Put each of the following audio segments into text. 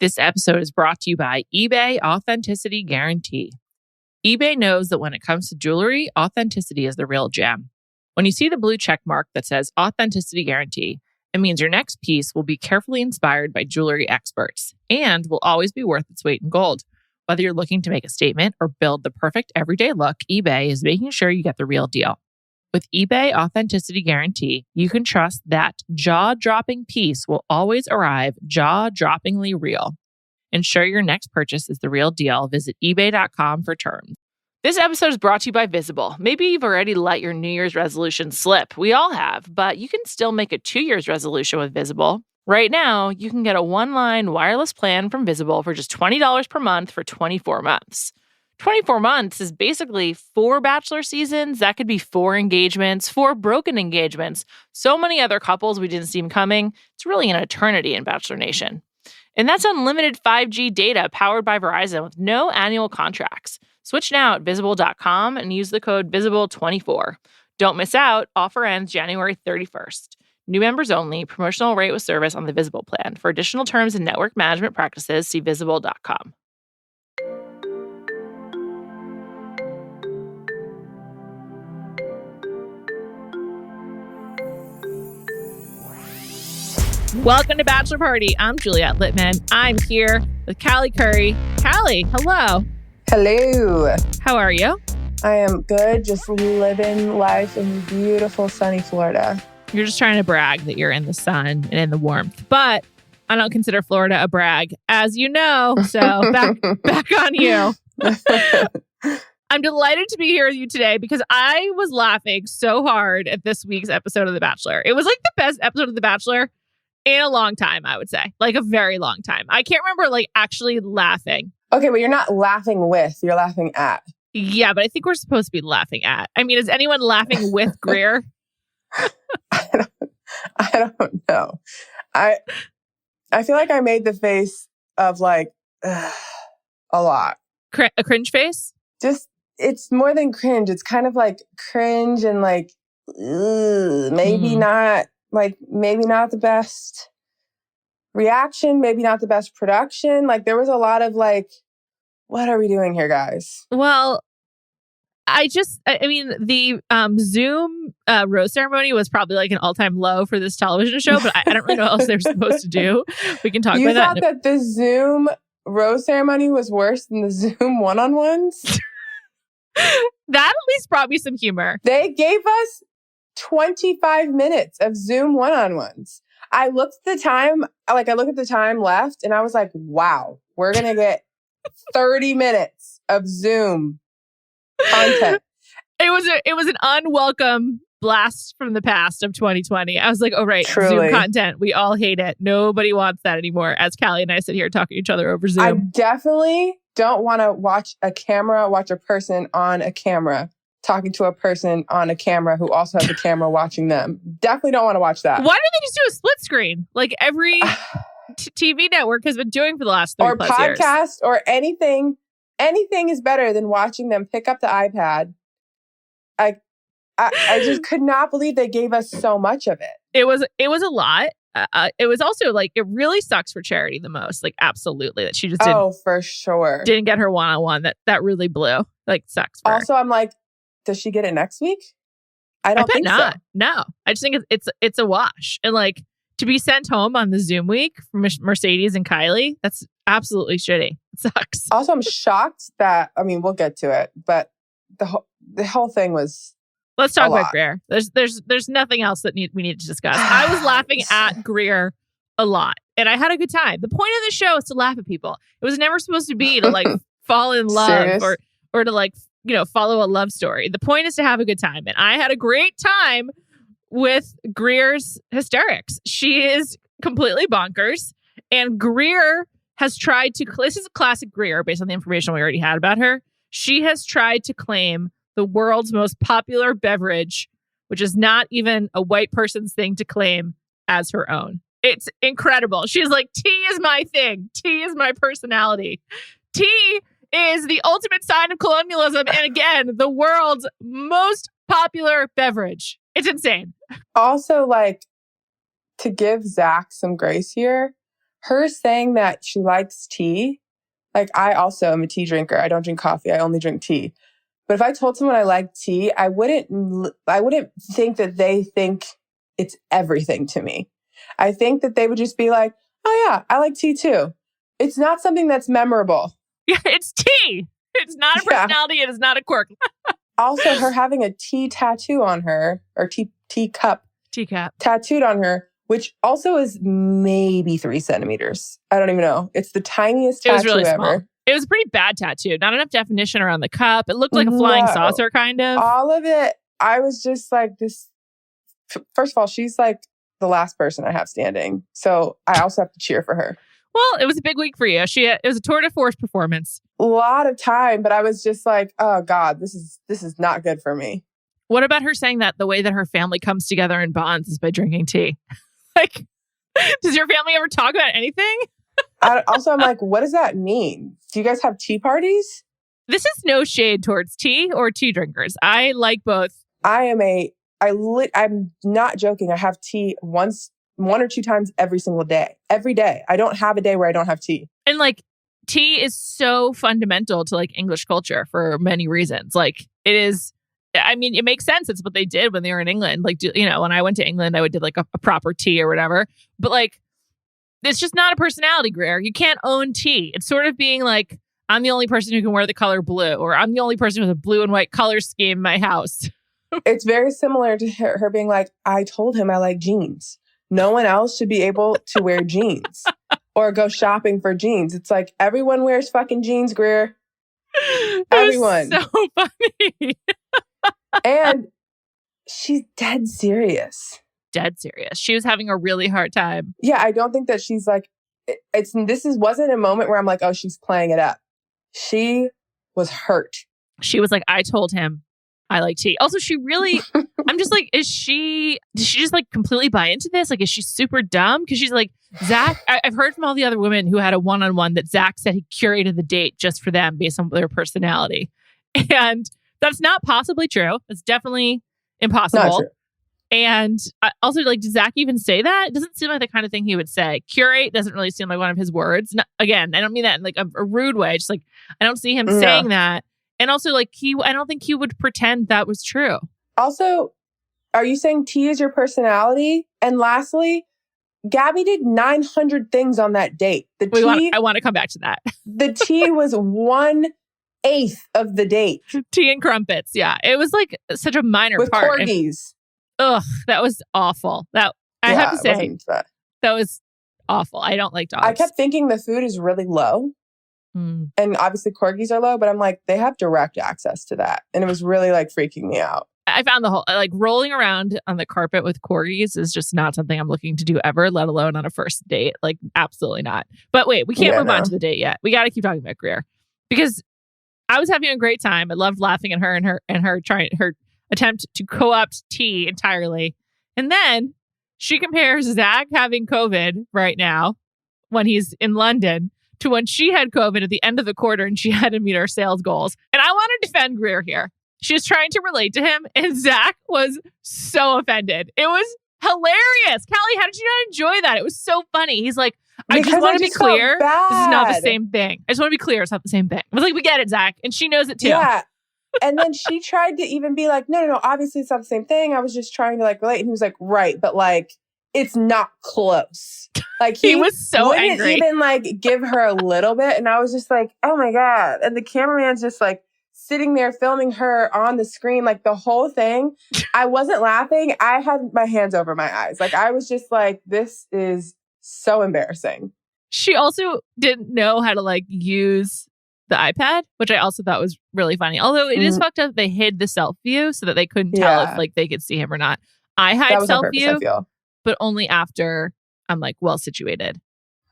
This episode is brought to you by eBay Authenticity Guarantee. eBay knows that when it comes to jewelry, authenticity is the real gem. When you see the blue check mark that says Authenticity Guarantee, it means your next piece will be carefully inspired by jewelry experts and will always be worth its weight in gold. Whether you're looking to make a statement or build the perfect everyday look, eBay is making sure you get the real deal. With eBay Authenticity Guarantee, you can trust that jaw-dropping piece will always arrive jaw-droppingly real. Ensure your next purchase is the real deal. Visit ebay.com for terms. This episode is brought to you by Visible. Maybe you've already let your New Year's resolution slip. We all have, but you can still make a 2 year's resolution with Visible. Right now, you can get a one-line wireless plan from Visible for just $20 per month for 24 months. 24 months is basically 4 Bachelor seasons. That could be 4 engagements, 4 broken engagements. So many other couples we didn't see coming. It's really an eternity in Bachelor Nation. And that's unlimited 5G data powered by Verizon with no annual contracts. Switch now at Visible.com and use the code VISIBLE24. Don't miss out. Offer ends January 31st. New members only. Promotional rate with service on the Visible plan. For additional terms and network management practices, see Visible.com. Welcome to Bachelor Party. I'm Juliet Litman. I'm here with Callie Curry. Callie, hello. Hello. How are you? I am good, just living life in beautiful, sunny Florida. You're just trying to brag that you're in the sun and in the warmth. But I don't consider Florida a brag, as you know. So back on you. I'm delighted to be here with you today because I was laughing so hard at this week's episode of The Bachelor. It was like the best episode of The Bachelor in a long time, I would say. Like a very long time. I can't remember like actually laughing. Okay, but you're not laughing with, you're laughing at. Yeah, but I think we're supposed to be laughing at. I mean, is anyone laughing with Greer? I don't know. I feel like I made the face of like a lot. A cringe face? Just, it's more than cringe. It's kind of like cringe and like, maybe not. Like, maybe not the best reaction, maybe not the best production. Like, there was a lot of like, what are we doing here, guys? Well, I mean, the Zoom rose ceremony was probably like an all-time low for this television show, but I don't really know what else they're supposed to do. We can talk about that. You thought that the Zoom rose ceremony was worse than the Zoom one-on-ones? That at least brought me some humor. They gave us 25 minutes of Zoom one-on-ones. I looked at the time, I look at the time left and I was like, wow, we're going to get 30 minutes of Zoom content. It was an unwelcome blast from the past of 2020. I was like, oh, right, Truly. Zoom content. We all hate it. Nobody wants that anymore. As Callie and I sit here talking to each other over Zoom. I definitely don't want to watch a person on a camera talking to a person on a camera who also has a camera watching them. Definitely don't want to watch that. Why don't they just do a split screen like every TV network has been doing for the last 3+ or years? Podcast or anything. Anything is better than watching them pick up the iPad. I just could not believe they gave us so much of it. It was a lot. It was also like, it really sucks for Charity the most. Like, absolutely. That she just for sure. didn't get her one-on-one. That really blew. Like, sucks for her. Also, I'm like, does she get it next week? I don't think not. so. No, I just think it's a wash. And like, to be sent home on the Zoom week from Mercedes and Kylie, that's absolutely shitty. It sucks. Also, I'm shocked that, I mean, we'll get to it, but the whole thing was. Let's talk about Greer. There's nothing else that we need to discuss. I was laughing at Greer a lot, and I had a good time. The point of the show is to laugh at people. It was never supposed to be to like fall in love or to like, follow a love story. The point is to have a good time. And I had a great time with Greer's hysterics. She is completely bonkers. And Greer has tried to, this is a classic Greer based on the information we already had about her. She has tried to claim the world's most popular beverage, which is not even a white person's thing to claim, as her own. It's incredible. She's like, tea is my thing. Tea is my personality. Tea is the ultimate sign of colonialism. And again, the world's most popular beverage. It's insane. Also, like, to give Zach some grace here, her saying that she likes tea, like I also am a tea drinker. I don't drink coffee. I only drink tea. But if I told someone I like tea, I wouldn't think that they think it's everything to me. I think that they would just be like, oh yeah, I like tea too. It's not something that's memorable. Yeah, it's tea. It's not a personality. It is not a quirk. Also, her having a tea tattoo on her, or teacup tattooed on her, which also is maybe 3 centimeters. I don't even know. It's the tiniest tattoo was really ever. Small. It was a pretty bad tattoo. Not enough definition around the cup. It looked like a flying saucer, kind of. All of it. I was just like, this. First of all, she's like the last person I have standing. So I also have to cheer for her. Well, it was a big week for you. It was a tour de force performance. A lot of time, but I was just like, oh God, this is not good for me. What about her saying that the way that her family comes together and bonds is by drinking tea? Like, does your family ever talk about anything? I'm like, what does that mean? Do you guys have tea parties? This is no shade towards tea or tea drinkers. I like both. I'm not joking. I have tea one or two times every single day. Every day. I don't have a day where I don't have tea. And like, tea is so fundamental to like English culture for many reasons. Like, it is, I mean, it makes sense. It's what they did when they were in England. Like, you know, when I went to England, I would do like a proper tea or whatever. But like, it's just not a personality, Greer. You can't own tea. It's sort of being like, I'm the only person who can wear the color blue, or I'm the only person with a blue and white color scheme in my house. It's very similar to her being like, I told him I like jeans. No one else should be able to wear jeans or go shopping for jeans. It's like, everyone wears fucking jeans, Greer. Everyone. So funny. And she's dead serious. Dead serious. She was having a really hard time. Yeah, I don't think that she's like, wasn't a moment where I'm like, oh, she's playing it up. She was hurt. She was like, I told him I like tea. Also, she really, I'm just like, did she just like completely buy into this? Like, is she super dumb? Because she's like, Zach, I've heard from all the other women who had a one-on-one that Zach said he curated the date just for them based on their personality. And that's not possibly true. It's definitely impossible. Not true. And also, like, did Zach even say that? It doesn't seem like the kind of thing he would say. Curate doesn't really seem like one of his words. No, again, I don't mean that in like a rude way. Just like, I don't see him saying that. And also, like, I don't think he would pretend that was true. Also, are you saying tea is your personality? And lastly, Gabby did 900 things on that date. I want to come back to that. The tea was 1/8 of the date. Tea and crumpets. Yeah. It was like such a minor with part. With corgis. That was awful. I have to say, that was awful. I don't like dogs. I kept thinking the food is really low. And obviously corgis are low, but I'm like, they have direct access to that. And it was really like freaking me out. I found the whole, like, rolling around on the carpet with corgis is just not something I'm looking to do ever, let alone on a first date. Like, absolutely not. But wait, we can't move on to the date yet. We got to keep talking about Greer, because I was having a great time. I loved laughing at her and her attempt to co-opt tea entirely. And then she compares Zach having COVID right now when he's in London to when she had COVID at the end of the quarter and she had to meet her sales goals. And I want to defend Greer here. She was trying to relate to him, and Zach was so offended. It was hilarious. Callie, how did you not enjoy that? It was so funny. He's like, I just want to be clear. This is not the same thing. I just want to be clear. It's not the same thing. I was like, we get it, Zach. And she knows it too. Yeah. And then she tried to even be like, no, obviously it's not the same thing. I was just trying to like relate. And he was like, right, but like, it's not close. Like he was so wouldn't angry. Even like give her a little bit. And I was just like, oh my God. And the cameraman's just like sitting there filming her on the screen, like the whole thing. I wasn't laughing. I had my hands over my eyes. Like I was just like, this is so embarrassing. She also didn't know how to like use the iPad, which I also thought was really funny. Although it is fucked up, they hid the self view so that they couldn't tell if like they could see him or not. I hide self view, but only after I'm like well situated.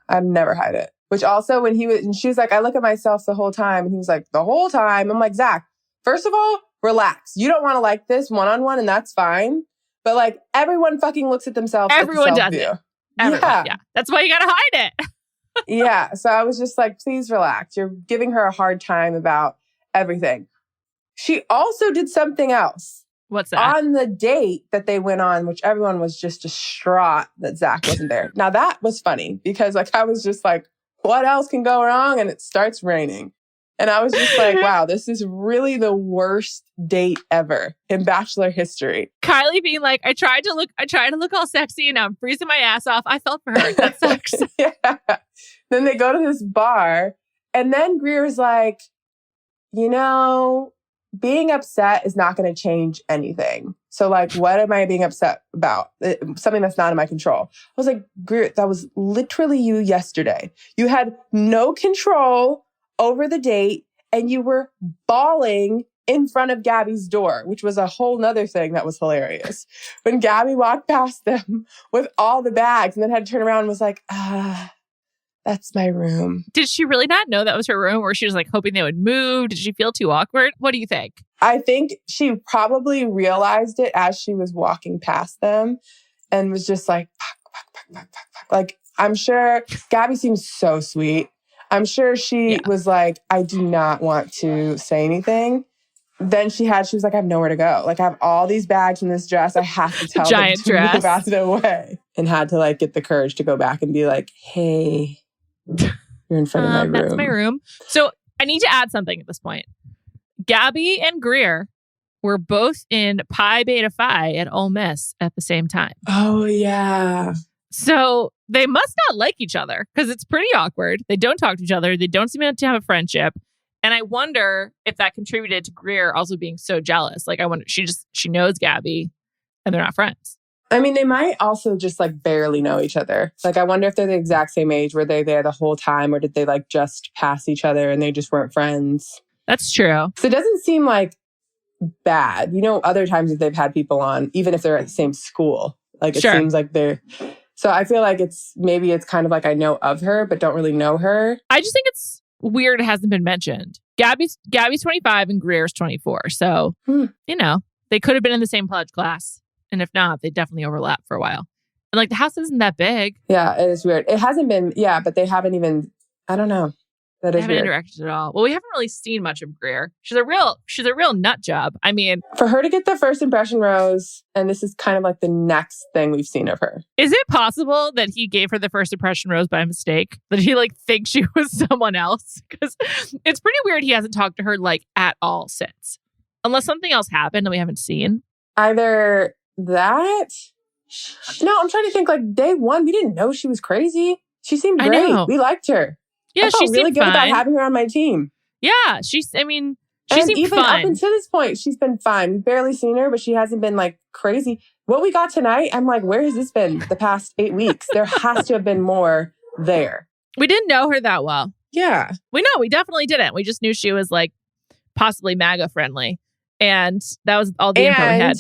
I've never hide it. Which also when she was like, I look at myself the whole time, and he was like, the whole time. I'm like, Zach, first of all, relax. You don't want to like this one-on-one, and that's fine. But like everyone fucking looks at themselves. Everyone does it. Everyone, yeah. That's why you gotta hide it. Yeah. So I was just like, please relax. You're giving her a hard time about everything. She also did something else. What's that? On the date that they went on, which everyone was just distraught that Zach wasn't there. Now that was funny because like I was just like, what else can go wrong? And it starts raining. And I was just like, wow, this is really the worst date ever in Bachelor history. Kylie being like, I tried to look all sexy and now I'm freezing my ass off. I felt for her. That sucks. Yeah. Then they go to this bar and then Greer's like, you know, being upset is not going to change anything. So like, what am I being upset about? Something that's not in my control. I was like, Greer, that was literally you yesterday. You had no control over the date and you were bawling in front of Gabby's door, which was a whole nother thing that was hilarious. When Gabby walked past them with all the bags and then had to turn around and was like, that's my room. Did she really not know that was her room, or she was like hoping they would move? Did she feel too awkward? What do you think? I think she probably realized it as she was walking past them and was just like, like, I'm sure Gabby seems so sweet. I'm sure she was like, I do not want to say anything. Then she was like, I have nowhere to go. Like, I have all these bags in this dress. I have to tell them to move out of the way. And had to like get the courage to go back and be like, hey, you're in front of my room. That's my room. So I need to add something at this point. Gabby and Greer were both in Pi Beta Phi at Ole Miss at the same time. Oh, yeah. So they must not like each other because it's pretty awkward. They don't talk to each other. They don't seem to have a friendship. And I wonder if that contributed to Greer also being so jealous. Like, I wonder, she knows Gabby and they're not friends. I mean, they might also just like barely know each other. Like, I wonder if they're the exact same age. Were they there the whole time or did they like just pass each other and they just weren't friends? That's true. So it doesn't seem like bad. You know, other times that they've had people on, even if they're at the same school, like it seems like they're... So I feel like it's kind of like I know of her, but don't really know her. I just think it's weird it hasn't been mentioned. Gabby's 25 and Greer's 24. So, you know, they could have been in the same pledge class. And if not, they definitely overlap for a while. And like the house isn't that big. Yeah, it is weird. It hasn't been, but they haven't even, I don't know. That is weird. Interacted at all. Well, we haven't really seen much of Greer. She's a real nut job. I mean, for her to get the first impression rose, and this is kind of like the next thing we've seen of her. Is it possible that he gave her the first impression rose by mistake? That he like thinks she was someone else? Because it's pretty weird he hasn't talked to her like at all since. Unless something else happened and we haven't seen. Either that. No, I'm trying to think like day one, we didn't know she was crazy. She seemed great. We liked her. Yeah, she really good about having her on my team. Yeah, she seemed even fine. Up until this point, she's been fine. We've barely seen her, but she hasn't been like crazy. What we got tonight, I'm like, where has this been the past 8 weeks? There has to have been more there. We didn't know her that well. Yeah. We definitely didn't. We just knew she was like possibly MAGA friendly. And that was all the info we had.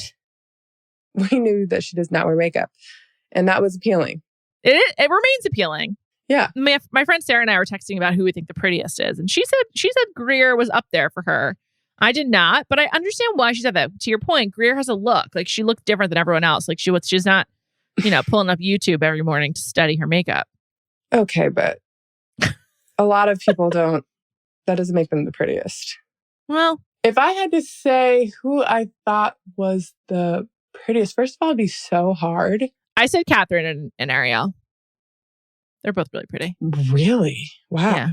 We knew that she does not wear makeup. And that was appealing. It remains appealing. Yeah. My friend Sarah and I were texting about who we think the prettiest is. And she said Greer was up there for her. I did not, but I understand why she said that. To your point, Greer has a look. Like she looked different than everyone else. Like she's not, pulling up YouTube every morning to study her makeup. Okay, but a lot of people don't. That doesn't make them the prettiest. Well, if I had to say who I thought was the prettiest, first of all, it'd be so hard. I said Catherine and Ariel. They're both really pretty. Really? Wow. Yeah.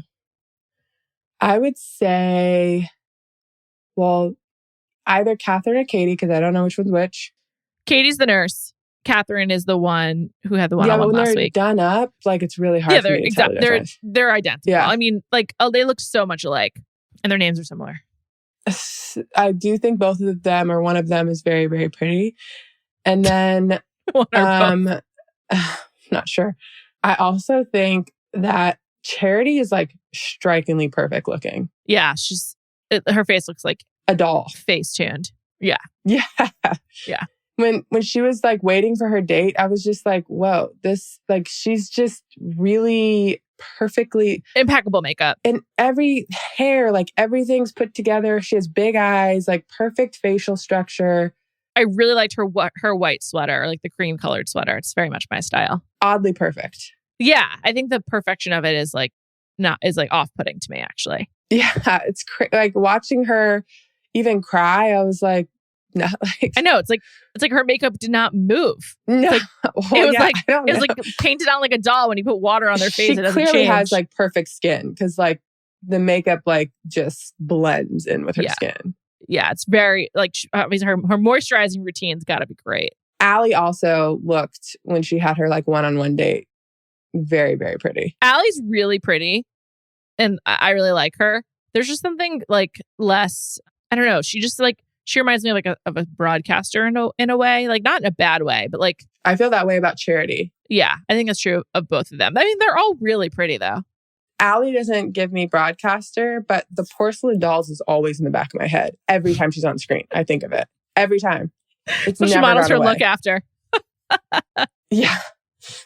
I would say, well, either Catherine or Katie, because I don't know which one's which. Katie's the nurse. Catherine is the one who had the one-on-one last week. Yeah, when they're done up, like it's really hard for me to tell the difference. They're identical. Yeah. I mean, like, they look so much alike, and their names are similar. I do think both of them, or one of them, is very, very pretty. And then, not sure. I also think that Charity is like strikingly perfect looking. Yeah, her face looks like a doll. Face tuned. Yeah. Yeah. Yeah. When she was like waiting for her date, I was just like, whoa, this, like, she's just really perfectly impeccable makeup. And every hair, like everything's put together. She has big eyes, like perfect facial structure. I really liked her white sweater, like the cream colored sweater. It's very much my style. Oddly perfect. Yeah, I think the perfection of it is like off-putting to me, actually. Yeah, it's like watching her even cry. I was like, not like I know it's like her makeup did not move. No, it was like painted on like a doll when you put water on their face. She it clearly has like perfect skin because like the makeup like just blends in with her skin. Yeah, it's very like her moisturizing routine's got to be great. Ashleigh also looked when she had her like one-on-one date very, very pretty. Allie's really pretty, and I really like her. There's just something like less. I don't know. She just like she reminds me of like of a broadcaster in a way, like not in a bad way, but like I feel that way about Charity. Yeah, I think that's true of both of them. I mean, they're all really pretty though. Ashleigh doesn't give me broadcaster, but the porcelain dolls is always in the back of my head. Every time she's on screen, I think of it. Every time. It's she models her look after. Yeah.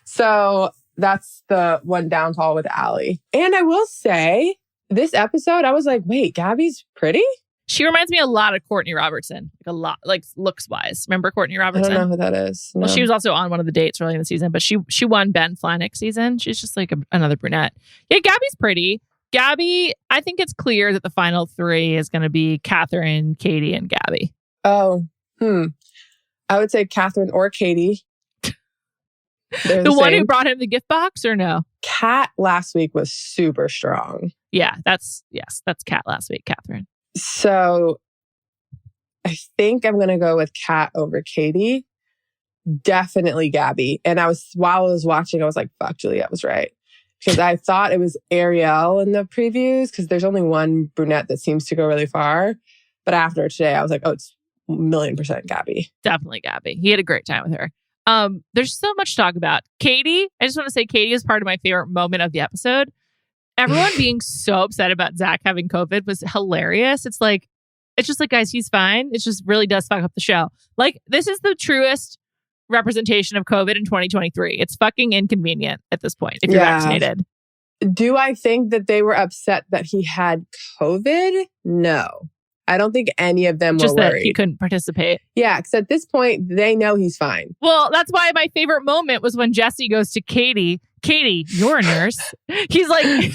So that's the one downfall with Ashleigh. And I will say, this episode, I was like, wait, Gabby's pretty? She reminds me a lot of Courtney Robertson. Like a lot, like looks wise. Remember Courtney Robertson? I don't know who that is. No. Well, she was also on one of the dates early in the season, but she won Ben Flajnik's season. She's just like another brunette. Yeah, Gabby's pretty. Gabby, I think it's clear that the final three is going to be Catherine, Katie, and Gabby. Oh, I would say Catherine or Katie. The one who brought him the gift box, or no? Kat last week was super strong. Yeah, that's Kat last week, Catherine. So I think I'm going to go with Kat over Katie. Definitely Gabby. And while I was watching, I was like, fuck, Juliet was right. Because I thought it was Ariel in the previews because there's only one brunette that seems to go really far. But after today, I was like, oh, it's 1,000,000% Gabby. Definitely Gabby. He had a great time with her. There's so much to talk about. Katie, I just want to say Katie is part of my favorite moment of the episode. Everyone being so upset about Zach having COVID was hilarious. It's just like, guys, he's fine. It just really does fuck up the show. Like, this is the truest representation of COVID in 2023. It's fucking inconvenient at this point if you're vaccinated. Do I think that they were upset that he had COVID? No. I don't think any of them were worried. Just that he couldn't participate. Yeah, because at this point, they know he's fine. Well, that's why my favorite moment was when Jesse goes to Katie. Katie, you're a nurse. He's like...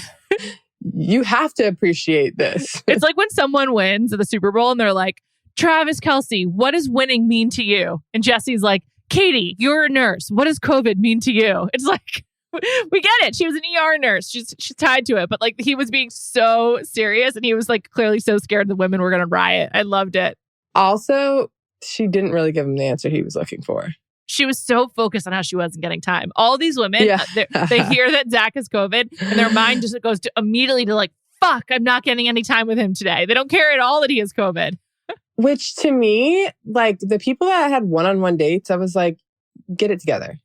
You have to appreciate this. It's like when someone wins at the Super Bowl and they're like, Travis Kelce, what does winning mean to you? And Jesse's like, Katie, you're a nurse. What does COVID mean to you? It's like... We get it. She was an ER nurse. She's tied to it. But like he was being so serious and he was like clearly so scared the women were going to riot. I loved it. Also, she didn't really give him the answer he was looking for. She was so focused on how she wasn't getting time. All these women, they hear that Zach has COVID and their mind just goes immediately to like, fuck, I'm not getting any time with him today. They don't care at all that he has COVID. Which to me, like the people that had one-on-one dates, I was like, get it together.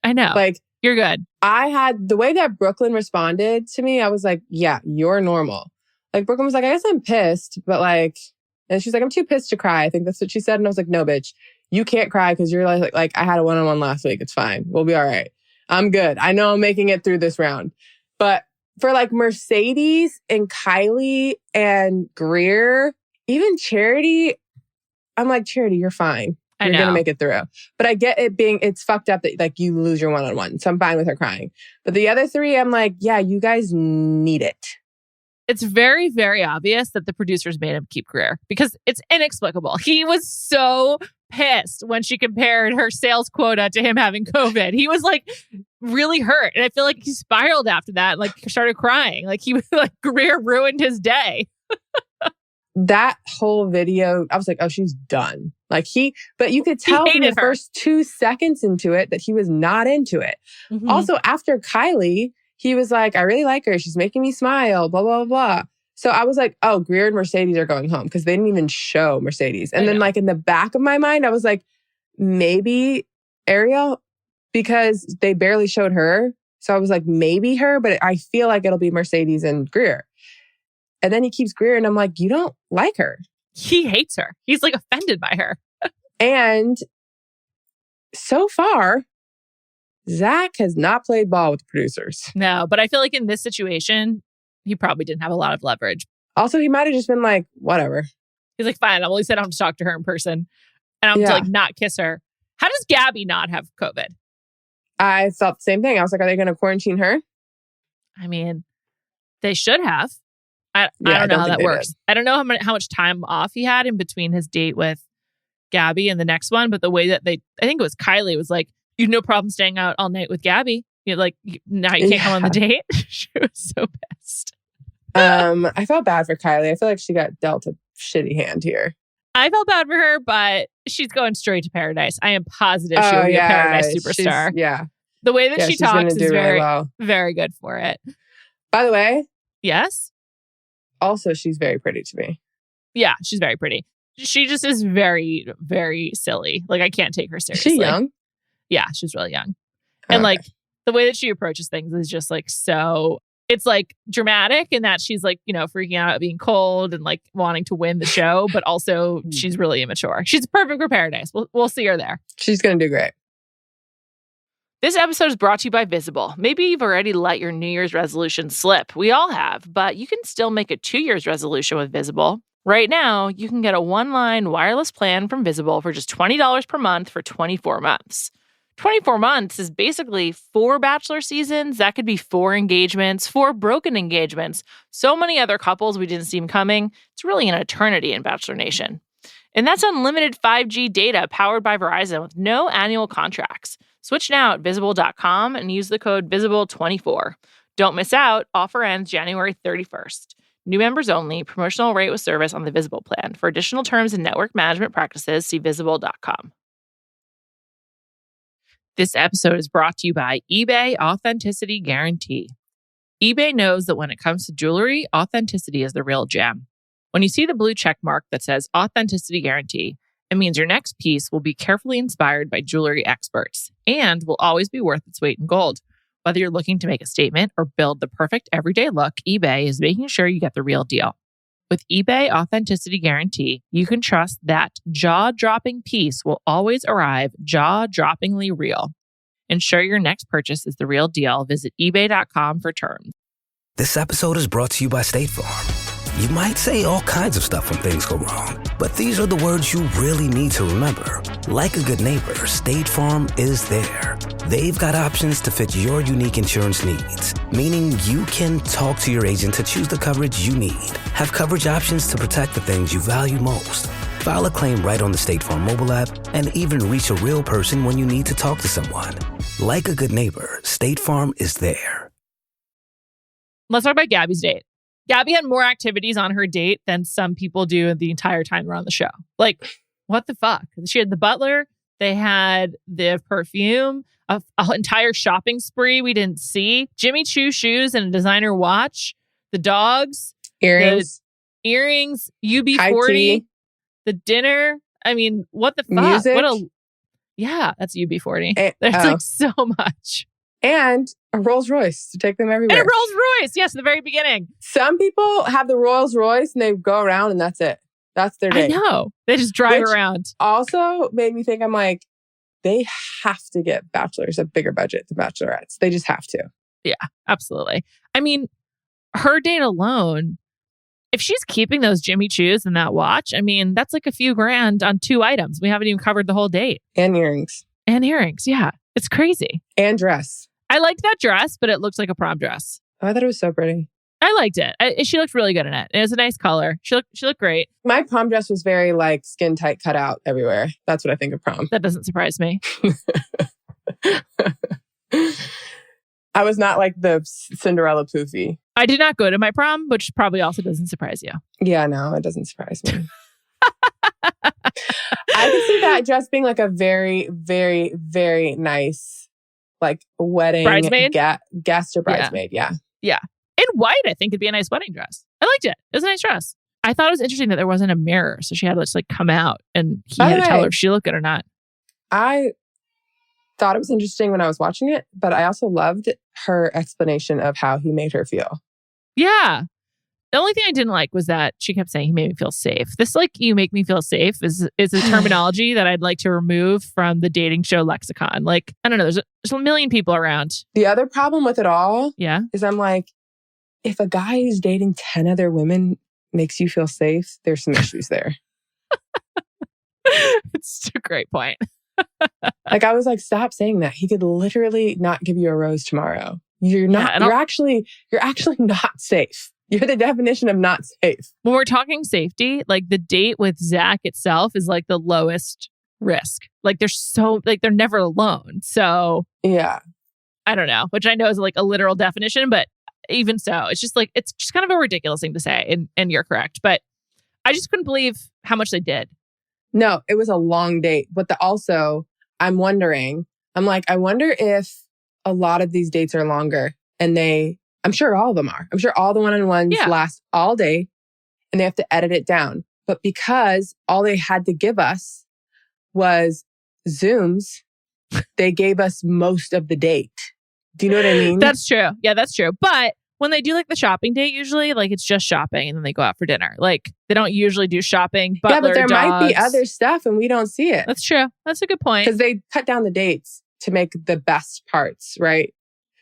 I know. Like, you're good. I had the way that Brooklyn responded to me. I was like, yeah, you're normal. Like Brooklyn was like, I guess I'm pissed, but like, and she's like, I'm too pissed to cry. I think that's what she said. And I was like, no, bitch, you can't cry because you're like, I had a one-on-one last week. It's fine. We'll be all right. I'm good. I know I'm making it through this round. But for like Mercedes and Kylie and Greer, even Charity, I'm like, Charity, you're fine. You're going to make it through. But I get it's fucked up that like you lose your one-on-one. So I'm fine with her crying. But the other three, I'm like, yeah, you guys need it. It's very, very obvious that the producers made him keep Greer because it's inexplicable. He was so pissed when she compared her sales quota to him having COVID. He was like really hurt. And I feel like he spiraled after that, like started crying. Like he was like Greer ruined his day. That whole video, I was like, oh, she's done. Like but you could tell from the first 2 seconds into it that he was not into it. Mm-hmm. Also, after Kylie, he was like, I really like her. She's making me smile, blah, blah, blah. So I was like, oh, Greer and Mercedes are going home because they didn't even show Mercedes. And then like in the back of my mind, I was like, maybe Ariel, because they barely showed her. So I was like, maybe her, but I feel like it'll be Mercedes and Greer. And then he keeps Greer and I'm like, you don't like her. He hates her. He's like offended by her. And so far, Zach has not played ball with the producers. No, but I feel like in this situation, he probably didn't have a lot of leverage. Also, he might have just been like, whatever. He's like, fine, I'll at least I don't have to talk to her in person. And I'm to like not kiss her. How does Gabby not have COVID? I thought the same thing. I was like, are they going to quarantine her? I mean, they should have. I don't know how that works. I don't know how much time off he had in between his date with Gabby in the next one, but the way that I think it was Kylie was like, you have no problem staying out all night with Gabby. You're like, now you can't come on the date. She was so pissed. I felt bad for Kylie. I feel like she got dealt a shitty hand here. I felt bad for her, but she's going straight to paradise. I am positive she'll be a paradise superstar. The way that she talks is very, very good for it. By the way. Yes? Also, she's very pretty to me. Yeah, she's very pretty. She just is very, very silly. Like, I can't take her seriously. Is she young? Yeah, she's really young. And like, the way that she approaches things is just like so... It's like dramatic in that she's like, freaking out at being cold and like wanting to win the show, but also she's really immature. She's perfect for paradise. We'll see her there. She's going to do great. This episode is brought to you by Visible. Maybe you've already let your New Year's resolution slip. We all have, but you can still make a 2 year's resolution with Visible. Right now, you can get a one-line wireless plan from Visible for just $20 per month for 24 months. 24 months is basically 4 Bachelor seasons. That could be 4 engagements, 4 broken engagements. So many other couples we didn't see coming. It's really an eternity in Bachelor Nation. And that's unlimited 5G data powered by Verizon with no annual contracts. Switch now at Visible.com and use the code VISIBLE24. Don't miss out. Offer ends January 31st. New members only. Promotional rate with service on the Visible plan. For additional terms and network management practices, see Visible.com. This episode is brought to you by eBay Authenticity Guarantee. eBay knows that when it comes to jewelry, authenticity is the real gem. When you see the blue check mark that says Authenticity Guarantee, it means your next piece will be carefully inspired by jewelry experts and will always be worth its weight in gold. Whether you're looking to make a statement or build the perfect everyday look, eBay is making sure you get the real deal. With eBay Authenticity Guarantee, you can trust that jaw-dropping piece will always arrive jaw-droppingly real. Ensure your next purchase is the real deal. Visit ebay.com for terms. This episode is brought to you by State Farm. You might say all kinds of stuff when things go wrong, but these are the words you really need to remember. Like a good neighbor, State Farm is there. They've got options to fit your unique insurance needs, meaning you can talk to your agent to choose the coverage you need. Have coverage options to protect the things you value most. File a claim right on the State Farm mobile app and even reach a real person when you need to talk to someone. Like a good neighbor, State Farm is there. Let's talk about Gabby's date. Gabby had more activities on her date than some people do the entire time they're on the show. Like, what the fuck? She had the butler. They had the perfume, an entire shopping spree we didn't see, Jimmy Choo shoes and a designer watch, the dogs, earrings, UB40, the dinner. I mean, what the fuck? Music? Yeah, that's UB40. There's like so much. And a Rolls Royce to take them everywhere. And a Rolls Royce, yes, at the very beginning. Some people have the Rolls Royce and they go around and that's it. That's their day. I know. They just drive around. Also made me think, I'm like, they have to get bachelors a bigger budget than bachelorettes. They just have to. Yeah, absolutely. I mean, her date alone, if she's keeping those Jimmy Choos and that watch, I mean, that's like a few grand on 2 items. We haven't even covered the whole date. And earrings. Yeah. It's crazy. And dress. I liked that dress, but it looked like a prom dress. Oh, I thought it was so pretty. I liked it. She looked really good in it. It was a nice color. She looked great. My prom dress was very like skin tight cut out everywhere. That's what I think of prom. That doesn't surprise me. I was not like the Cinderella poofy. I did not go to my prom, which probably also doesn't surprise you. Yeah, no, it doesn't surprise me. I can see that dress being like a very, very, very nice, like wedding bridesmaid? Guest or bridesmaid. Yeah. In white, I think it'd be a nice wedding dress. I liked it. It was a nice dress. I thought it was interesting that there wasn't a mirror, so she had to just like come out and he had to tell her if she looked good or not. I thought it was interesting when I was watching it, but I also loved her explanation of how he made her feel. Yeah. The only thing I didn't like was that she kept saying he made me feel safe. This like you make me feel safe is a terminology that I'd like to remove from the dating show lexicon. Like, I don't know, there's a million people around. The other problem with it all is I'm like, if a guy who's dating 10 other women makes you feel safe, there's some issues there. It's a great point. Like I was like, stop saying that. He could literally not give you a rose tomorrow. You're not. You're actually not safe. You're the definition of not safe. When we're talking safety, like the date with Zach itself is like the lowest risk. Like they're never alone. So yeah, I don't know, which I know is like a literal definition, but even so, it's just kind of a ridiculous thing to say. And you're correct. But I just couldn't believe how much they did. No, it was a long date. But also, I wonder if a lot of these dates are longer and I'm sure all of them are. I'm sure all the one-on-ones last all day and they have to edit it down. But because all they had to give us was Zooms, they gave us most of the date. Do you know what I mean? That's true. Yeah, that's true. But when they do like the shopping date, usually like it's just shopping and then they go out for dinner. Like they don't usually do shopping. Butler, but there dogs. might be other stuff and we don't see it. That's true. That's a good point. Because they cut down the dates to make the best parts, right?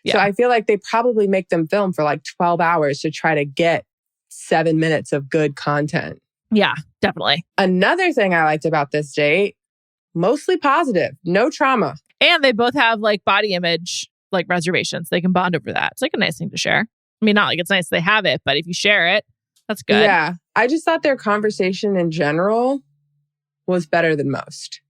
Yeah. So I feel like they probably make them film for like 12 hours to try to get 7 minutes of good content. Yeah, definitely. Another thing I liked about this date, mostly positive, no trauma. And they both have like body image like reservations. They can bond over that. It's like a nice thing to share. I mean, not like it's nice they have it, but if you share it, that's good. Yeah. I just thought their conversation in general was better than most.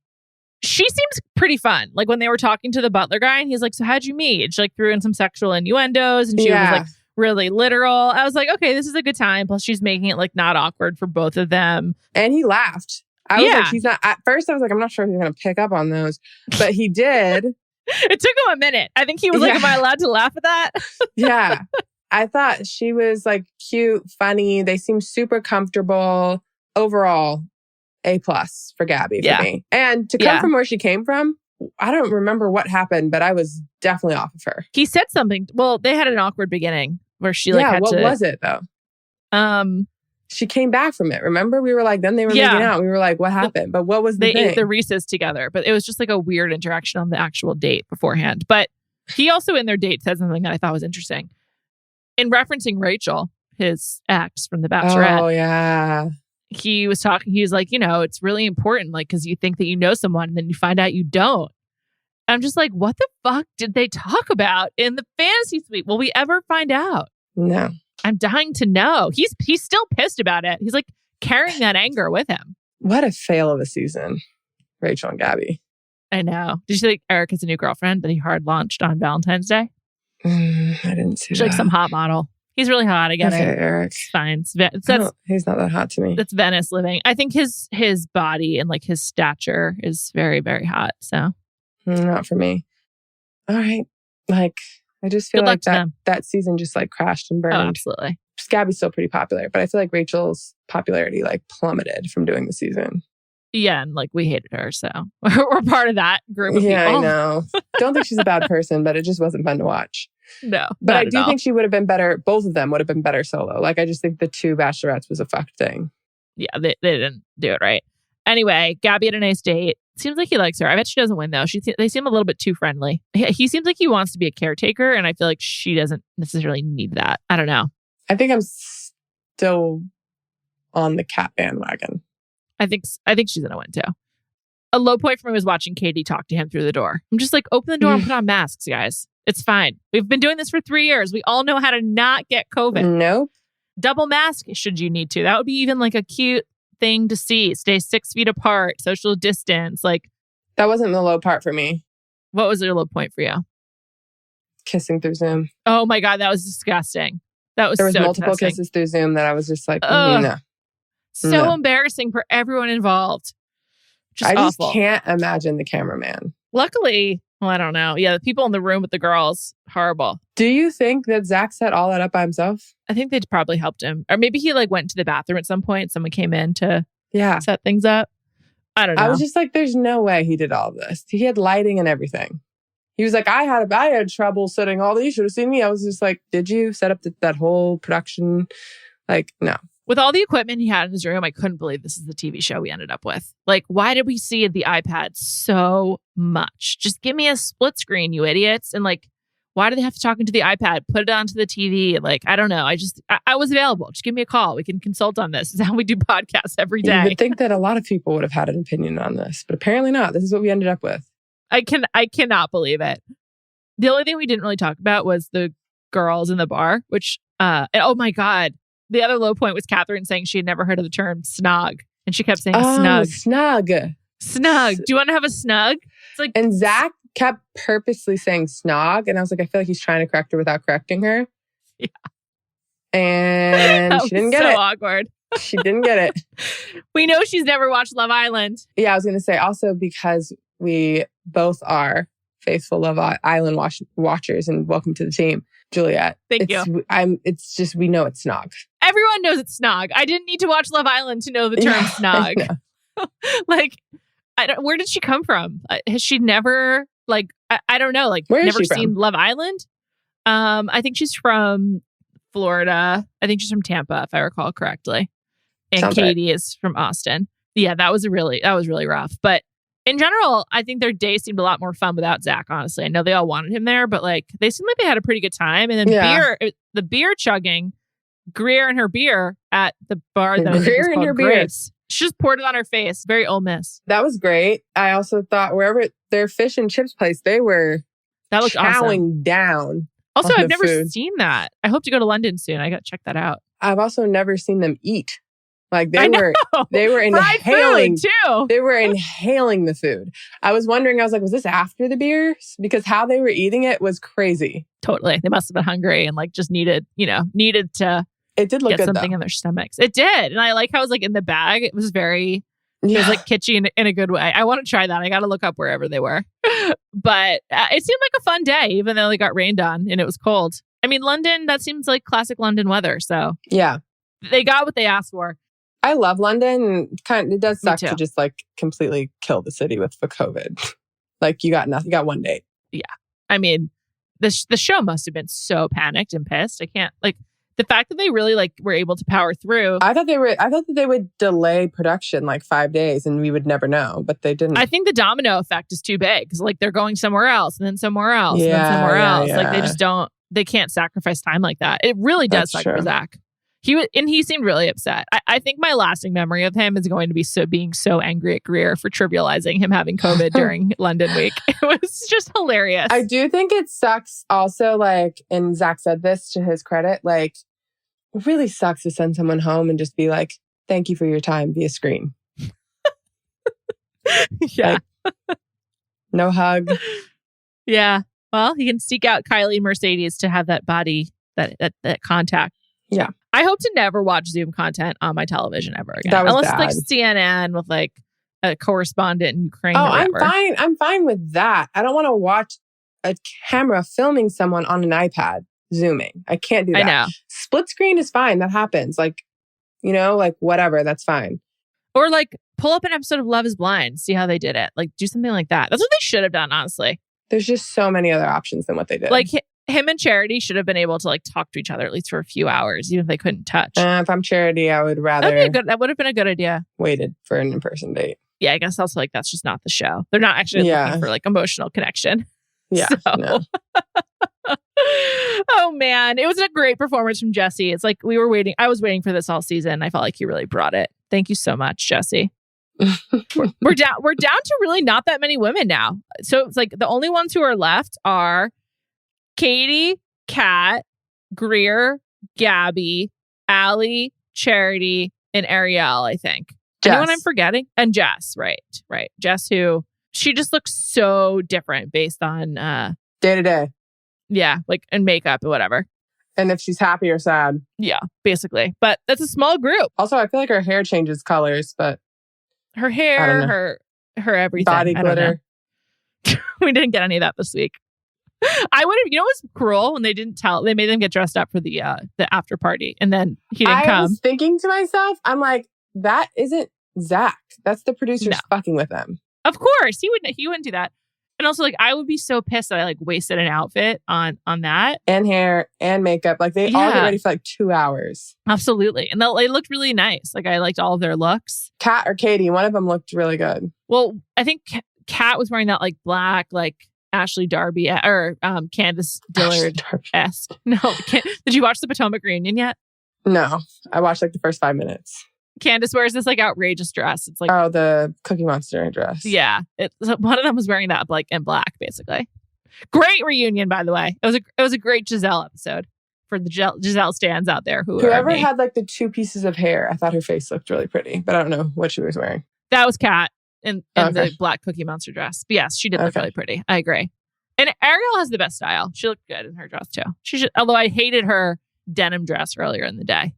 She seems pretty fun. Like when they were talking to the butler guy and he's like, so how'd you meet? And she like threw in some sexual innuendos and she was like really literal. I was like, okay, this is a good time. Plus she's making it like not awkward for both of them. And he laughed. I was like, he's not, at first I was like, I'm not sure if he's going to pick up on those, but he did. It took him a minute. I think he was like, am I allowed to laugh at that? Yeah. I thought she was like cute, funny. They seemed super comfortable. Overall, A+ for Gabby for me. And to come from where she came from, I don't remember what happened, but I was definitely off of her. He said something. Well, they had an awkward beginning where she like had what was it though? She came back from it. Remember? We were like, then they were making out. We were like, what happened? But what was the thing? They ate the Reese's together, but it was just like a weird interaction on the actual date beforehand. But he also in their date said something that I thought was interesting. In referencing Rachel, his ex from The Bachelorette. Oh, yeah. He was talking, he was like, you know, it's really important, like, because you think that you know someone and then you find out you don't. I'm just like, what the fuck did they talk about in the fantasy suite? Will we ever find out? No. I'm dying to know. He's still pissed about it. He's like carrying that anger with him. What a fail of a season, Rachel and Gabby. I know. Did you think Eric has a new girlfriend that he hard launched on Valentine's Day? I didn't see She's that. like some hot model. He's really hot, I guess. Okay, Eric. It's fine. He's not that hot to me. That's Venice living. I think his body and like his stature is very, very hot. So not for me. All right. Like, I just feel like that season just like crashed and burned. Oh, absolutely. Gabby's still pretty popular, but I feel like Rachel's popularity like plummeted from doing the season. Yeah, and like we hated her, so we're part of that group of people. I know. Don't think she's a bad person, but it just wasn't fun to watch. No, but I do think she would have been better. Both of them would have been better solo. Like I just think the two Bachelorettes was a fucked thing. Yeah, they didn't do it right. Anyway, Gabby had a nice date. Seems like he likes her. I bet she doesn't win though. They seem a little bit too friendly. He seems like he wants to be a caretaker, and I feel like she doesn't necessarily need that. I don't know. I think I'm still on the cat bandwagon. I think she's gonna win too. A low point for me was watching Katie talk to him through the door. I'm just like, open the door and put on masks, guys. It's fine. We've been doing this for 3 years. We all know how to not get COVID. Nope. Double mask should you need to. That would be even like a cute thing to see. Stay 6 feet apart, social distance. Like that wasn't the low part for me. What was your low point for you? Kissing through Zoom. Oh my God, that was disgusting. There was multiple kisses through Zoom that I was just like, no. So embarrassing for everyone involved. I just can't imagine the cameraman. Luckily, well, I don't know. Yeah, the people in the room with the girls, horrible. Do you think that Zach set all that up by himself? I think they'd probably helped him. Or maybe he like went to the bathroom at some point. Someone came in to set things up. I don't know. I was just like, there's no way he did all this. He had lighting and everything. He was like, I had trouble setting all these. You should have seen me. I was just like, did you set up that whole production? Like, no. With all the equipment he had in his room, I couldn't believe this is the TV show we ended up with. Like, why did we see the iPad so much? Just give me a split screen, you idiots. And like, why do they have to talk into the iPad? Put it onto the TV. Like, I don't know. I was available. Just give me a call. We can consult on this. This is how we do podcasts every day. You would think that a lot of people would have had an opinion on this, but apparently not. This is what we ended up with. I cannot believe it. The only thing we didn't really talk about was the girls in the bar, which, oh my God. the other low point was Catherine saying she had never heard of the term snog. And she kept saying snug. Snug. Snug. Do you want to have a snug? It's like, and Zach kept purposely saying snog. And I was like, I feel like he's trying to correct her without correcting her. Yeah. And she didn't get it. So awkward. She didn't get it. We know she's never watched Love Island. Yeah, I was going to say also because we both are faithful Love Island watchers, and welcome to the team, Juliet. Thank you. It's just, we know it's snog. Everyone knows it's snog. I didn't need to watch Love Island to know the term snog. Like, where did she come from? Has she never, like, I don't know, like, never seen Love Island? I think she's from Florida. I think she's from Tampa, if I recall correctly. And Sounds Katie is from Austin. Yeah, that was really rough. But in general, I think their day seemed a lot more fun without Zach, honestly. I know they all wanted him there, but like they seemed like they had a pretty good time. And then the beer chugging, Greer and her beer at the bar that Greer and her beer. She just poured it on her face. Very Ole Miss. That was great. I also thought wherever their fish and chips place, they were looked chowing down. Also, I've never food. seen that. I hope to go to London soon. I got to check that out. I've also never seen them eat. Like they were inhaling too. They were inhaling the food. I was wondering, I was like, was this after the beers? Because how they were eating it was crazy. Totally. They must have been hungry and like just needed to it did look get good, something in their stomachs. It did. And I like how it was like in the bag. It was very it was like kitschy in a good way. I want to try that. I got to look up wherever they were. But it seemed like a fun day, even though they got rained on and it was cold. I mean, London, that seems like classic London weather. So yeah, they got what they asked for. I love London. It does suck to just like completely kill the city with the COVID. Like you got nothing. You got one date. Yeah. I mean, the show must have been so panicked and pissed. I can't like the fact that they really like were able to power through. I thought that they would delay production like 5 days and we would never know, but they didn't. I think the domino effect is too big because like they're going somewhere else and then somewhere else and then somewhere else. Yeah. Like they just don't. They can't sacrifice time like that. It really does suck for Zach. He seemed really upset. I think my lasting memory of him is going to be being so angry at Greer for trivializing him having COVID during London week. It was just hilarious. I do think it sucks also, like, and Zach said this to his credit, like, it really sucks to send someone home and just be like, thank you for your time via screen. Yeah. Like, no hug. Yeah. Well, he can seek out Kylie and Mercedes to have that body, that contact. Yeah. I hope to never watch Zoom content on my television ever again. That was Unless bad. It's like CNN with like a correspondent in Ukraine. Oh, or whatever. I'm fine with that. I don't want to watch a camera filming someone on an iPad Zooming. I can't do that. I know. Split screen is fine. That happens. Like, like whatever. That's fine. Or like pull up an episode of Love is Blind. See how they did it. Like do something like that. That's what they should have done, honestly. There's just so many other options than what they did. Like him and Charity should have been able to like talk to each other at least for a few hours, even if they couldn't touch. If I'm Charity, I would rather that would have been a good idea. Waited for an in-person date. Yeah, I guess also like that's just not the show. They're not actually looking for like emotional connection. Yeah. So. No. Oh man, it was a great performance from Jesse. It's like we were waiting. I was waiting for this all season. I felt like he really brought it. Thank you so much, Jesse. We're down to really not that many women now. So it's like the only ones who are left are Katie, Kat, Greer, Gabby, Allie, Charity, and Ariel, I think. Jess. Anyone I'm forgetting? And Jess, right. Jess, who she just looks so different based on day to day. Yeah, like and makeup or whatever. And if she's happy or sad. Yeah, basically. But that's a small group. Also, I feel like her hair changes colors, but her hair, her everything. Body glitter. We didn't get any of that this week. I would have, it was cruel when they didn't they made them get dressed up for the after party and then he didn't come. I was thinking to myself, I'm like, that isn't Zach. That's the producers fucking with them. Of course, he wouldn't do that. And also, like, I would be so pissed that I like wasted an outfit on that. And hair and makeup. Like they all get ready for like 2 hours. Absolutely. And they looked really nice. Like I liked all of their looks. Kat or Katie, one of them looked really good. Well, I think Kat was wearing that like black, like Ashleigh Darby or Candace Dillard-esque. No, did you watch the Potomac reunion yet? No, I watched like the first 5 minutes. Candace wears this like outrageous dress. It's like the Cookie Monster dress. Yeah, one of them was wearing that like in black, basically. Great reunion, by the way. It was a great Giselle episode. for the Giselle stands out there. Whoever had like the 2 pieces of hair, I thought her face looked really pretty, but I don't know what she was wearing. That was Kat in the black Cookie Monster dress. But yes, she did look really pretty. I agree. And Ariel has the best style. She looked good in her dress too. Although I hated her denim dress earlier in the day.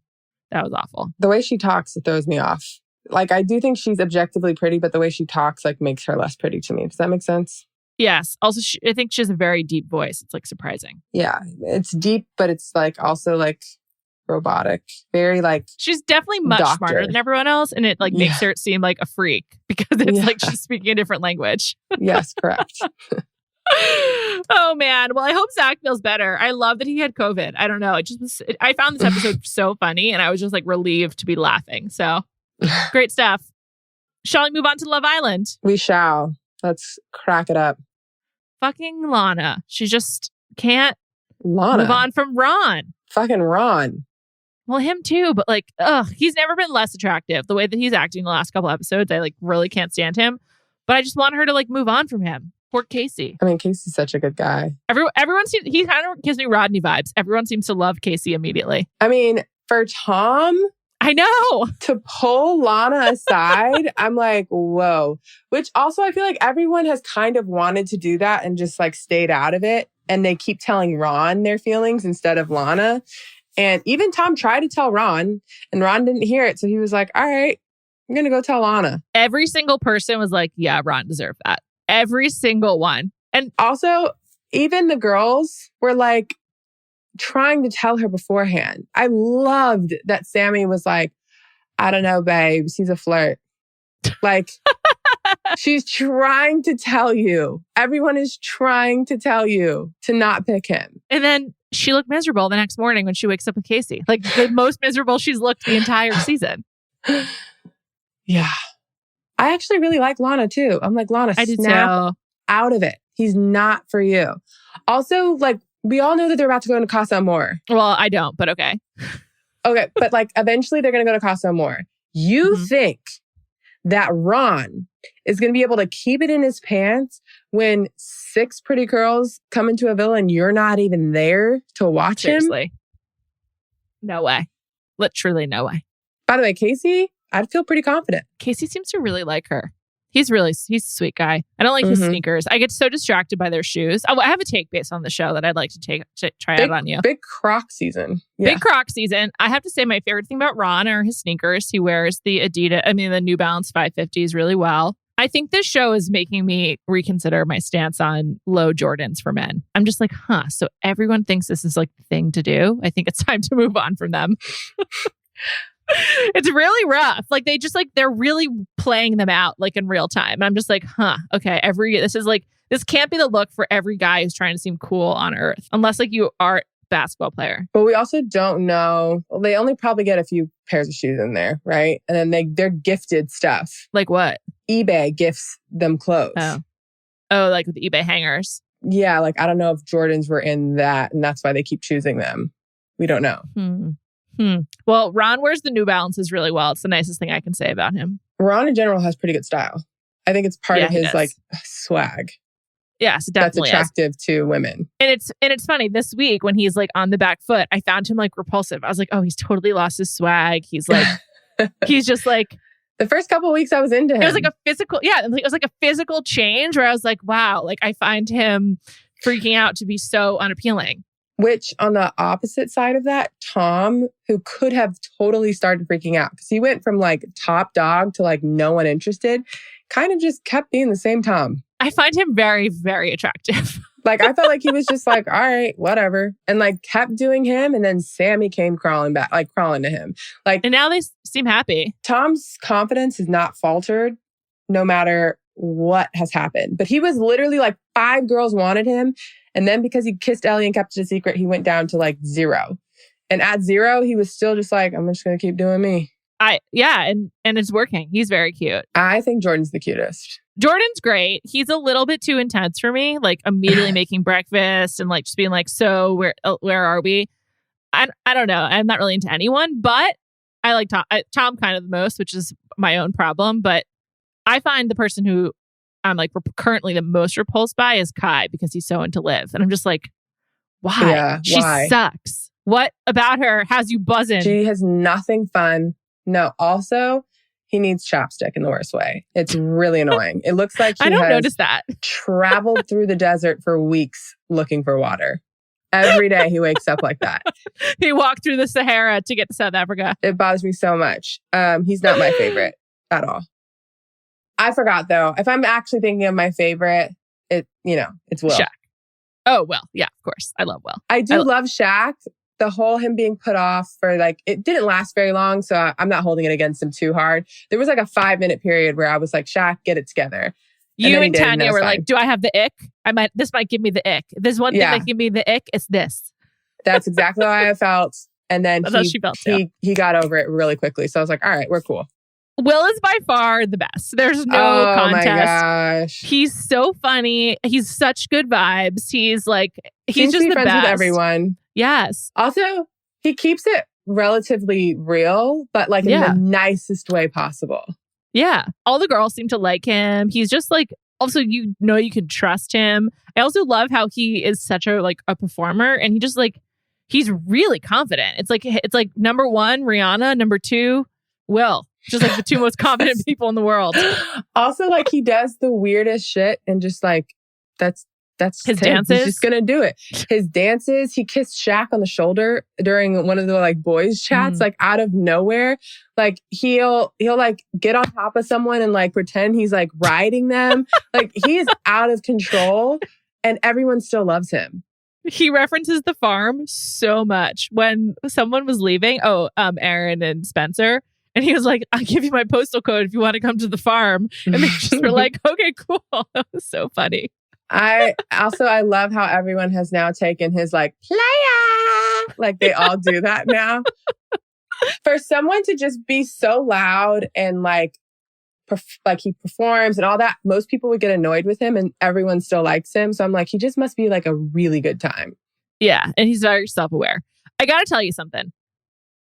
That was awful. The way she talks, it throws me off. Like, I do think she's objectively pretty, but the way she talks like makes her less pretty to me. Does that make sense? Yes. Also, I think she has a very deep voice. It's like surprising. Yeah, it's deep, but it's like also like robotic. Very like she's definitely much smarter than everyone else, and it like makes her seem like a freak because it's like she's speaking a different language. Yes, correct. Oh man. Well, I hope Zach feels better. I love that he had COVID. I don't know. I found this episode so funny, and I was just like relieved to be laughing. So great stuff. Shall we move on to Love Island? We shall. Let's crack it up. Fucking Lana. She just can't move on from Ron. Fucking Ron. Well, him too, but like, he's never been less attractive. The way that he's acting the last couple episodes, I like really can't stand him. But I just want her to like move on from him. Poor Casey. I mean, Casey's such a good guy. Everyone seems, he kind of gives me Rodney vibes. Everyone seems to love Casey immediately. I mean, for Tom, I know, to pull Lana aside, I'm like, whoa. Which also, I feel like everyone has kind of wanted to do that and just like stayed out of it. And they keep telling Ron their feelings instead of Lana. And even Tom tried to tell Ron, and Ron didn't hear it. So he was like, all right, I'm going to go tell Lana. Every single person was like, yeah, Ron deserved that. Every single one. And also, even the girls were like, trying to tell her beforehand. I loved that Sammy was like, I don't know, babes, he's a flirt. Like, she's trying to tell you. Everyone is trying to tell you to not pick him. And then she looked miserable the next morning when she wakes up with Casey. Like, the most miserable she's looked the entire season. Yeah. I actually really like Lana too. I'm like, Lana, snap out of it. He's not for you. Also, like, we all know that they're about to go into Casa Amor. Well, I don't, but okay. Okay, but like eventually they're going to go to Casa Amor. You think that Ron is going to be able to keep it in his pants when 6 pretty girls come into a villa and you're not even there to watch Seriously. No way. Literally no way. By the way, Casey, I'd feel pretty confident. Casey seems to really like her. He's a sweet guy. I don't like his sneakers. I get so distracted by their shoes. I have a take based on the show that I'd like to try out on you. Big Croc season. Yeah. Big Croc season. I have to say my favorite thing about Ron are his sneakers. He wears the the New Balance 550s really well. I think this show is making me reconsider my stance on low Jordans for men. I'm just like, so everyone thinks this is like the thing to do. I think it's time to move on from them. It's really rough. Like they're really playing them out like in real time. And I'm just like, okay. This can't be the look for every guy who's trying to seem cool on earth, unless like you are a basketball player. But we also don't know. Well, they only probably get a few pairs of shoes in there, right? And then they're gifted stuff. Like what? eBay gifts them clothes. Oh, like with the eBay hangers. Yeah, like I don't know if Jordans were in that, and that's why they keep choosing them. We don't know. Well, Ron wears the New Balances really well. It's the nicest thing I can say about him. Ron in general has pretty good style. I think it's part of his like swag. Yes, it definitely that's attractive to women. And it's funny, this week when he's like on the back foot, I found him like repulsive. I was like, oh, he's totally lost his swag. He's like, he's just like. The first couple of weeks I was into him. It was like a physical, it was like a physical change where I was like, wow, like I find him freaking out to be so unappealing. Which on the opposite side of that, Tom, who could have totally started freaking out because he went from like top dog to like no one interested, kind of just kept being the same Tom. I find him very, very attractive. Like I felt like he was just like, all right, whatever. And like kept doing him. And then Sammy came crawling to him. Like, and now they seem happy. Tom's confidence has not faltered no matter what has happened. But he was literally like 5 girls wanted him. And then because he kissed Ellie and kept it a secret, he went down to like 0. And at 0, he was still just like, I'm just going to keep doing me. And it's working. He's very cute. I think Jordan's the cutest. Jordan's great. He's a little bit too intense for me. Like immediately making breakfast and like just being like, so where are we? I don't know. I'm not really into anyone, but I like Tom kind of the most, which is my own problem. But I find the person who I'm like currently the most repulsed by is Kai because he's so into Liv. And I'm just like, why? Yeah, she sucks. What about her has you buzzing? She has nothing fun. No, also, he needs chapstick in the worst way. It's really annoying. It looks like I don't notice that. Traveled through the desert for weeks looking for water. Every day he wakes up like that. He walked through the Sahara to get to South Africa. It bothers me so much. He's not my favorite at all. I forgot though. If I'm actually thinking of my favorite, it's Will. Shaq. Oh, Will. Yeah, of course. I love Will. I love Shaq. The whole him being put off for it didn't last very long. So I'm not holding it against him too hard. There was like a 5-minute period where I was like, Shaq, get it together. You and Tanya were like, do I have the ick? This might give me the ick. If there's one thing that give me the ick, it's this. That's exactly how I felt. And then she felt too. He got over it really quickly. So I was like, all right, we're cool. Will is by far the best. There's no contest. Oh my gosh. He's so funny. He's such good vibes. He's just the friends best with everyone. Yes. Also, he keeps it relatively real, but in the nicest way possible. Yeah. All the girls seem to like him. He's just also, you can trust him. I also love how he is such a performer, and he just he's really confident. It's like number 1, Rihanna, number 2, Will. Just the 2 most confident people in the world. Also, he does the weirdest shit and just that's his him. dances. He's just gonna do it. His dances. He kissed Shaq on the shoulder during one of the boys chats, out of nowhere. He'll get on top of someone and pretend he's riding them. He is out of control, and everyone still loves him. He references the farm so much. When someone was leaving, Aaron and Spencer, and he was like, I'll give you my postal code if you want to come to the farm. And they just were like, okay, cool. That was so funny. I love how everyone has now taken his player. They all do that now. For someone to just be so loud and he performs and all that, most people would get annoyed with him, and everyone still likes him. So I'm he just must be a really good time. Yeah. And he's very self-aware. I got to tell you something.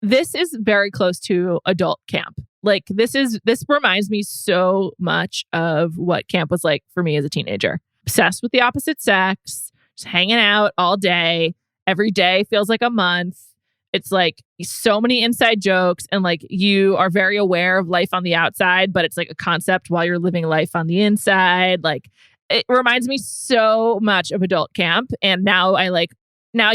This is very close to adult camp. This reminds me so much of what camp was like for me as a teenager. Obsessed with the opposite sex, just hanging out all day. Every day feels like a month. It's so many inside jokes, and you are very aware of life on the outside, but it's a concept while you're living life on the inside. It reminds me so much of adult camp, and now I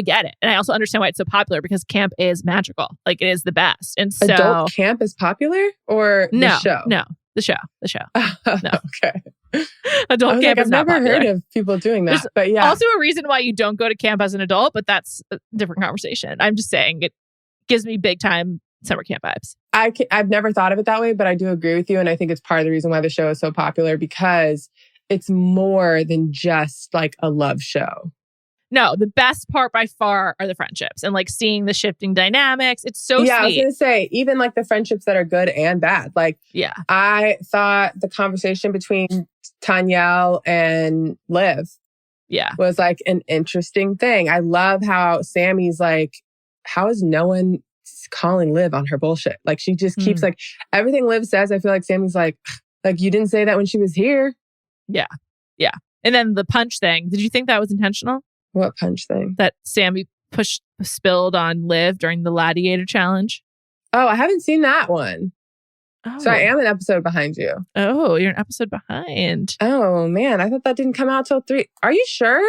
get it. And I also understand why it's so popular, because camp is magical. It is the best. And so adult camp is popular, or the show? No, the show. No. Okay. Adult camp is not popular. I've never heard of people doing that. There's but yeah. Also a reason why you don't go to camp as an adult, but that's a different conversation. I'm just saying it gives me big time summer camp vibes. I've never thought of it that way, but I do agree with you. And I think it's part of the reason why the show is so popular, because it's more than just a love show. No, the best part by far are the friendships and seeing the shifting dynamics. It's so sweet. I was going to say, even the friendships that are good and bad. I thought the conversation between Tanyel and Liv was an interesting thing. I love how Sammy's how is no one calling Liv on her bullshit? She just keeps everything Liv says. I feel like Sammy's you didn't say that when she was here. Yeah. Yeah. And then the punch thing. Did you think that was intentional? What punch thing? That Sammy spilled on Liv during the Gladiator challenge. Oh, I haven't seen that one. Oh. So I am an episode behind you. Oh, you're an episode behind. Oh, man. I thought that didn't come out till 3. Are you sure?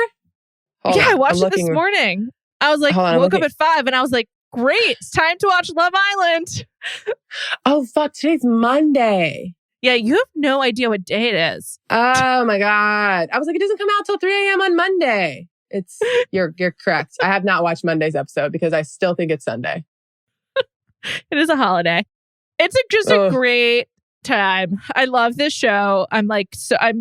I watched it this morning. I was woke up at 5 and I was like, great. It's time to watch Love Island. Oh, fuck. Today's Monday. Yeah, you have no idea what day it is. Oh, my God. I was like, it doesn't come out till 3 a.m. on Monday. You're correct. I have not watched Monday's episode because I still think it's Sunday. It is a holiday. It's just a great time. I love this show. I'm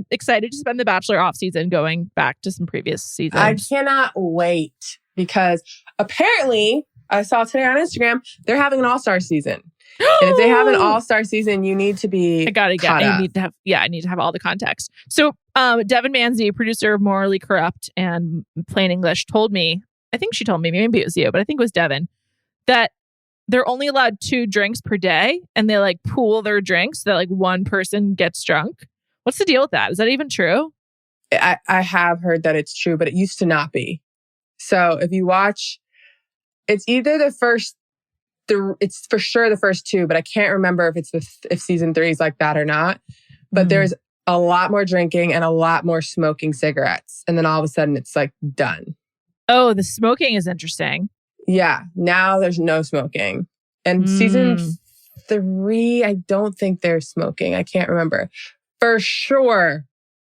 excited to spend the Bachelor off season going back to some previous seasons. I cannot wait, because apparently I saw today on Instagram they're having an all-star season. And if they have an all-star season, you need to be I need to have all the context. So Devin Manzi, producer of Morally Corrupt and Plain English, told me, I think she told me, maybe it was you, but I think it was Devin, that they're only allowed 2 drinks per day, and they pool their drinks so that one person gets drunk. What's the deal with that? Is that even true? I have heard that it's true, but it used to not be. So if you watch It's either it's for sure the first two, but I can't remember if season 3 is like that or not. But there's a lot more drinking and a lot more smoking cigarettes. And then all of a sudden it's like done. Oh, the smoking is interesting. Yeah. Now there's no smoking. And season 3, I don't think they're smoking. I can't remember. For sure,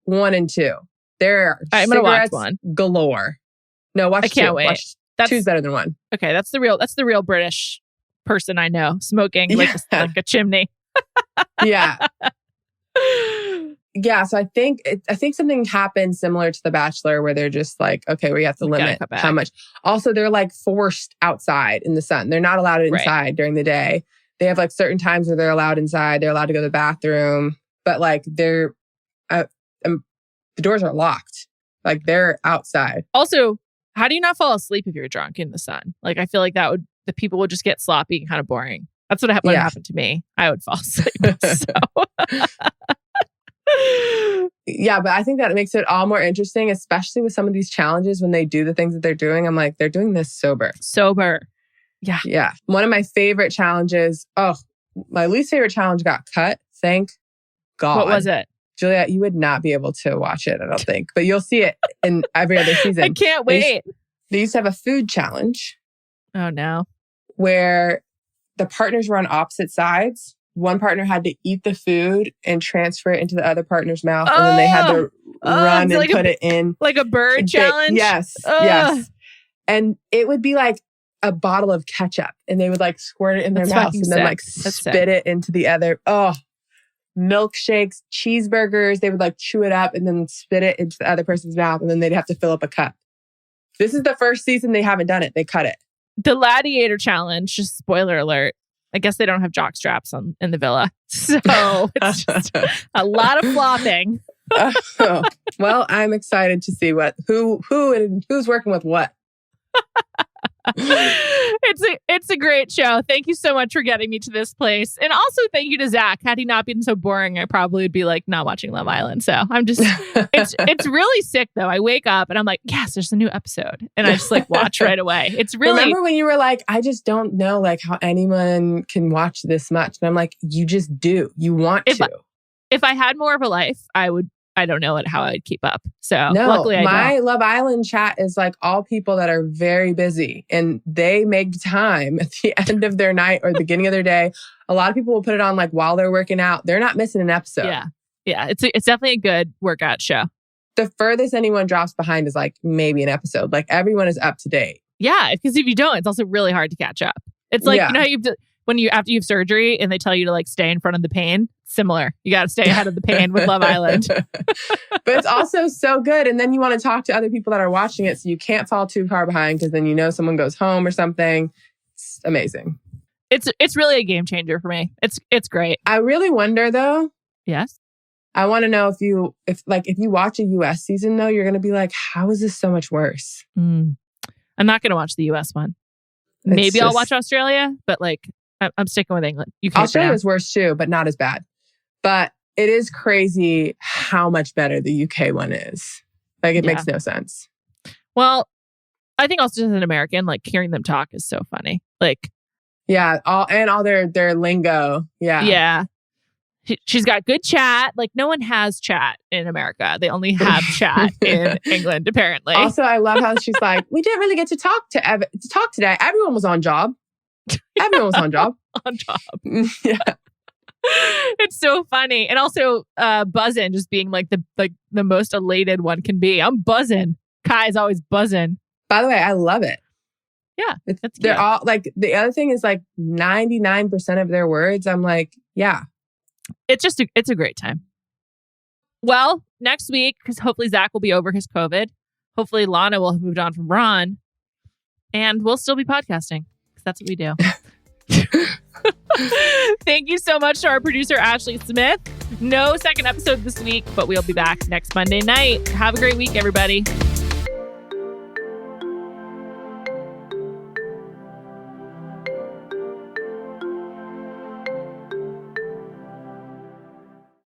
1 and 2. There are I'm gonna watch 1 galore. No, watch 2. I can't wait. Watch 2's better than 1. Okay, that's the real British person I know. Smoking like a chimney. Yeah. Yeah, so I think something happened similar to The Bachelor where they're just like, okay, we have to limit how much. Also, they're like forced outside in the sun. They're not allowed inside during the day. They have like certain times where they're allowed inside. They're allowed to go to the bathroom, but like the doors are locked. Like they're outside. Also, how do you not fall asleep if you're drunk in the sun? Like I feel like the people would just get sloppy and kind of boring. That's what happened to me. I would fall asleep. Yeah, but I think that makes it all more interesting, especially with some of these challenges when they do the things that they're doing. I'm like, they're doing this sober. Yeah. Yeah. One of my favorite challenges. Oh, my least favorite challenge got cut. Thank God. What was it? Juliet, you would not be able to watch it, I don't think. But you'll see it in every other season. I can't wait. They used to have a food challenge. Oh, no. Where the partners were on opposite sides. One partner had to eat the food and transfer it into the other partner's mouth. And then they had to run and put it in. Like a bird challenge? Yes. Yes. And it would be like a bottle of ketchup. And they would like squirt it in their mouth and then like spit it into the other. Oh, milkshakes, cheeseburgers. They would like chew it up and then spit it into the other person's mouth. And then they'd have to fill up a cup. This is the first season they haven't done it. They cut it. The gladiator challenge, just spoiler alert. I guess they don't have jock straps in the villa. So it's just a lot of flopping. Well, I'm excited to see who's working with what. It's a great show. Thank you so much for getting me to this place. And also thank you to Zach. Had he not been so boring, I probably would be like not watching Love Island. So I'm just it's really sick though. I wake up and I'm like, yes, there's a new episode. And I just like watch right away. It's really Remember when you were like, I just don't know like how anyone can watch this much. And I'm like, you just do. You want to. If I had more of a life, I don't know how I'd keep up. So luckily my don't. Love Island chat is like all people that are very busy and they make time at the end of their night or the beginning of their day. A lot of people will put it on like while they're working out. They're not missing an episode. Yeah. Yeah. It's definitely a good workout show. The furthest anyone drops behind is like maybe an episode. Like everyone is up to date. Yeah. Because if you don't, it's also really hard to catch up. It's like, you know how after you have surgery and they tell you to like stay in front of the pain. Similar. You got to stay ahead of the pain with Love Island. But it's also so good. And then you want to talk to other people that are watching it so you can't fall too far behind because then you know someone goes home or something. It's amazing. It's really a game changer for me. It's great. I really wonder though. Yes. I want to know if you watch a US season though, you're going to be like, how is this so much worse? I'm not going to watch the US one. Maybe I'll watch Australia, but like I'm sticking with England. Australia was worse too, but not as bad. But it is crazy how much better the UK one is. Like it makes no sense. Well, I think also as an American, like hearing them talk is so funny. Like, yeah, all their lingo. Yeah, yeah. She's got good chat. Like no one has chat in America. They only have chat in England, apparently. Also, I love how she's like, we didn't really get to talk today. Everyone was on job. Everyone was on job. On job. Yeah. It's so funny. And also buzzing, just being like the most elated one can be. I'm buzzing. Kai's always buzzing. By the way, I love it. Yeah. They're all like, the other thing is like 99% of their words. I'm like, yeah. It's a great time. Well, next week, because hopefully Zach will be over his COVID. Hopefully Lana will have moved on from Ron. And we'll still be podcasting. Because that's what we do. Thank you so much to our producer, Ashleigh Smith. No second episode this week, but we'll be back next Monday night. Have a great week, everybody.